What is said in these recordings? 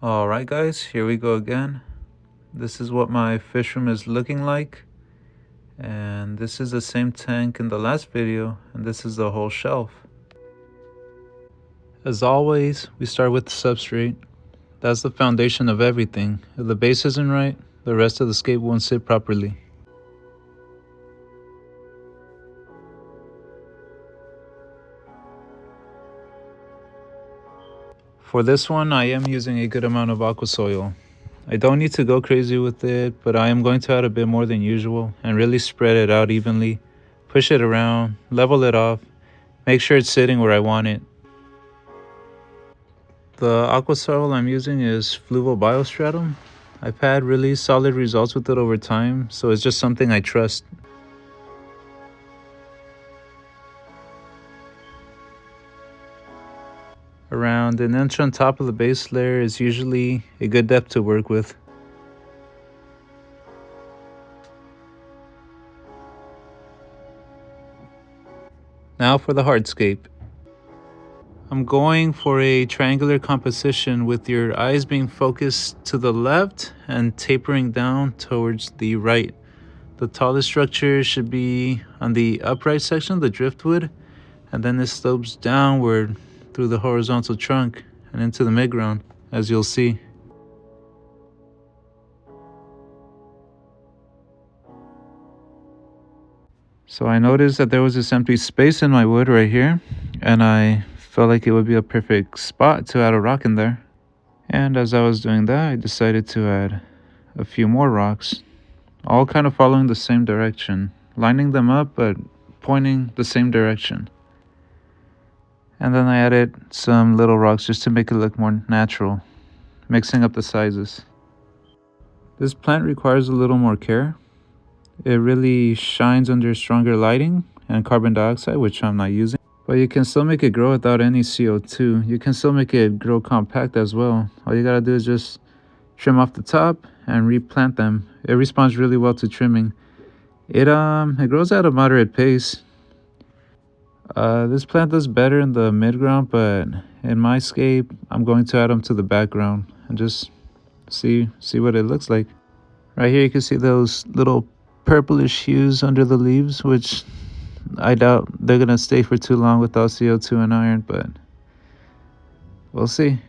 Alright guys, here we go again. This is what my fish room is looking like. And this is the same tank in the last video, and this is the whole shelf. As always, we start with the substrate. That's the foundation of everything. If the base isn't right, the rest of the scape won't sit properly. For this one, I am using a good amount of aqua soil. I don't need to go crazy with it, but I am going to add a bit more than usual and really spread it out evenly, push it around, level it off, make sure it's sitting where I want it. The aqua soil I'm using is Fluval Bio Stratum. I've had really solid results with it over time, so it's just something I trust. Around an inch on top of the base layer is usually a good depth to work with. Now for the hardscape. I'm going for a triangular composition with your eyes being focused to the left and tapering down towards the right. The tallest structure should be on the upright section of the driftwood, and then it slopes downward through the horizontal trunk and into the midground, as you'll see. So I noticed that there was this empty space in my wood right here, and I felt like it would be a perfect spot to add a rock in there. And as I was doing that, I decided to add a few more rocks, all kind of following the same direction, lining them up but pointing the same direction. And then I added some little rocks just to make it look more natural, mixing up the sizes. This plant requires a little more care. It really shines under stronger lighting and carbon dioxide, which I'm not using. But you can still make it grow without any CO2. You can still make it grow compact as well. All you gotta do is just trim off the top and replant them. It responds really well to trimming. It grows at a moderate pace. This plant does better in the midground, but in my scape, I'm going to add them to the background and just see what it looks like. Right here you can see those little purplish hues under the leaves, which I doubt they're gonna stay for too long without CO2 and iron, but we'll see.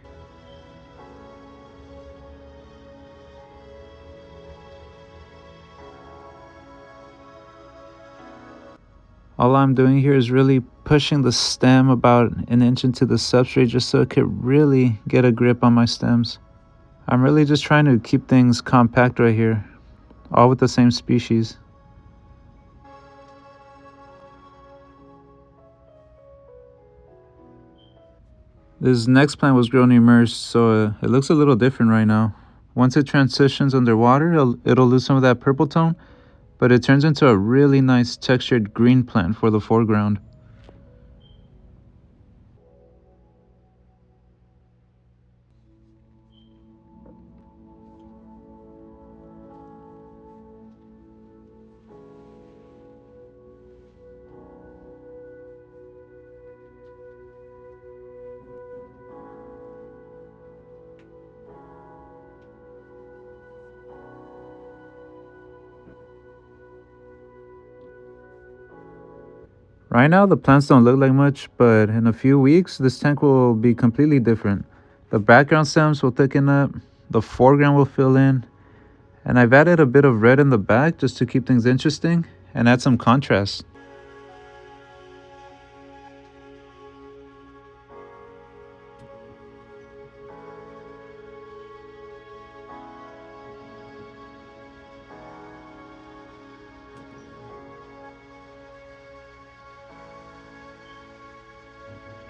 All I'm doing here is really pushing the stem about an inch into the substrate just so it could really get a grip on my stems. I'm really just trying to keep things compact right here, all with the same species. This next plant was grown immersed, so it looks a little different right now. Once it transitions underwater, it'll lose some of that purple tone, but it turns into a really nice textured green plant for the foreground. Right now the plants don't look like much, but in a few weeks this tank will be completely different. The background stems will thicken up, the foreground will fill in, and I've added a bit of red in the back just to keep things interesting and add some contrast.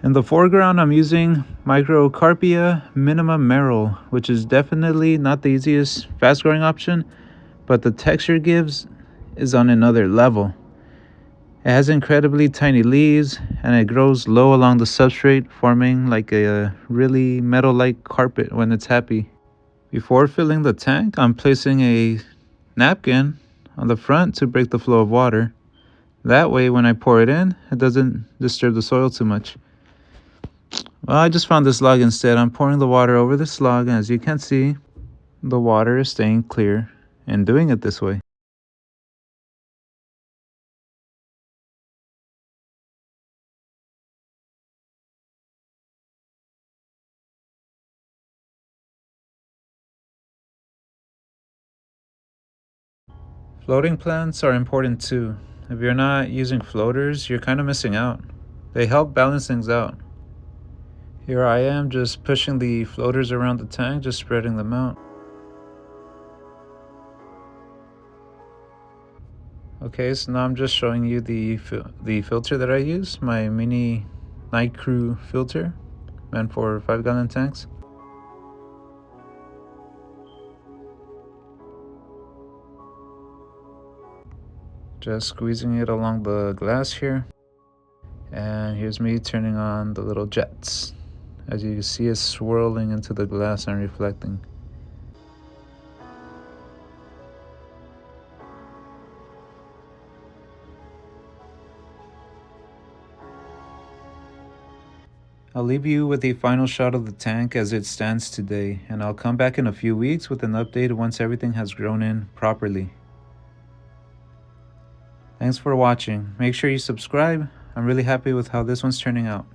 In the foreground, I'm using Microcarpia Minimum Merrill, which is definitely not the easiest fast growing option, but the texture it gives is on another level. It has incredibly tiny leaves and it grows low along the substrate, forming like a really metal-like carpet when it's happy. Before filling the tank, I'm placing a napkin on the front to break the flow of water. That way when I pour it in, it doesn't disturb the soil too much. Well, I just found this log instead. I'm pouring the water over this log, and as you can see, the water is staying clear and doing it this way. Floating plants are important too. If you're not using floaters, you're kind of missing out. They help balance things out. Here I am just pushing the floaters around the tank, just spreading them out. Okay, so now I'm just showing you the filter that I use, my mini Night Crew filter, meant for 5-gallon tanks. Just squeezing it along the glass here. And here's me turning on the little jets. As you can see, it's swirling into the glass and reflecting. I'll leave you with a final shot of the tank as it stands today, and I'll come back in a few weeks with an update once everything has grown in properly. Thanks for watching. Make sure you subscribe. I'm really happy with how this one's turning out.